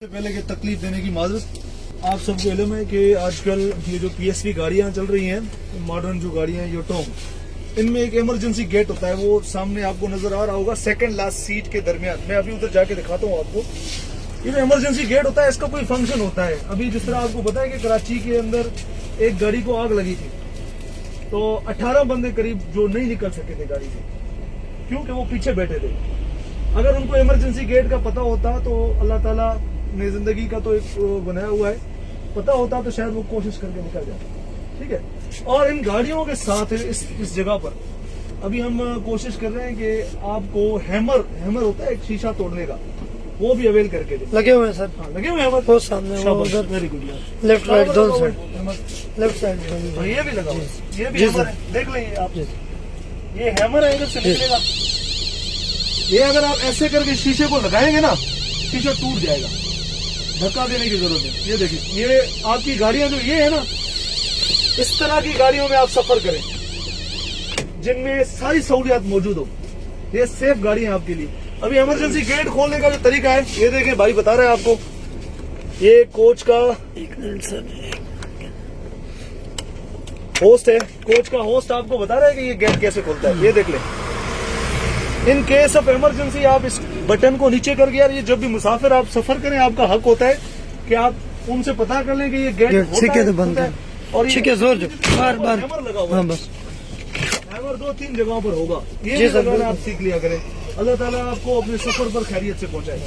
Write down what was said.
से पहले की तकलीफ देने की माजरत। आप सबको इल्म है कि आजकल ये जो PSV गाड़ियां चल रही हैं, मॉडर्न जो गाड़ियां हैं योटोंग, इनमें एक इमरजेंसी गेट होता है। वो सामने आपको नजर आ रहा होगा, सेकंड लास्ट सीट के दरमियान। मैं अभी उधर जाके दिखाता हूँ आपको। ये जो इमरजेंसी गेट होता है, इसका कोई फंक्शन होता है। अभी जिस तरह आपको पता है कि कराची के अंदर एक गाड़ी को आग लगी थी, तो 18 बंदे करीब जो नहीं निकल सके थे गाड़ी से, क्योंकि वो पीछे बैठे थे। अगर उनको इमरजेंसी गेट का पता होता तो अल्लाह ताला ने जिंदगी का तो एक बनाया हुआ है, पता होता तो शायद वो कोशिश करके निकल जाता। ठीक है। और इन गाड़ियों के साथ इस जगह पर अभी हम कोशिश कर रहे हैं कि आपको हैमर होता है एक शीशा तोड़ने का, वो भी अवेल करके दे। लगे हुए हैं सर। हाँ, लगे हुए हैं वो सामने वो उधर वेरी गुड। लेफ्ट राइट दोनों साइड, लेफ्ट साइड ये भी लगा हुआ है, ये भी जी हैमर सर। है, देख लीजिए आप। ये हैमर है, इधर से निकलेगा। ये अगर आप ऐसे करके शीशे को लगाएंगे ना, शीशा टूट जाएगा। धक्का देने की जरूरत है। ये देखिए, ये आपकी गाड़ियां जो ये है ना, इस तरह की गाड़ियों में आप सफर करें जिनमें सारी सहूलियात मौजूद हो। ये सेफ गाड़ी है आपके लिए। अभी इमरजेंसी गेट खोलने का जो तरीका है, ये देखें, भाई बता रहे हैं आपको। ये कोच का होस्ट है, कोच का होस्ट आपको बता रहा है कि ये गेट कैसे खुलता है। ये देख ले। इन केस ऑफ इमरजेंसी आप इस बटन को नीचे करके, यार ये जब भी मुसाफिर आप सफर करें, आपका हक होता है कि आप उनसे पता कर लें कि ये गेट ठीक है तो बंद है। और ठीक है, जोर जो बार बार हैमर लगा हुआ है। हाँ बस हैमर 2-3 जगहों पर होगा। ये जी भी सर, लगाना आप सीख लिया करें। अल्लाह ताला आपको अपने सफर पर खैरियत से पहुंचाए।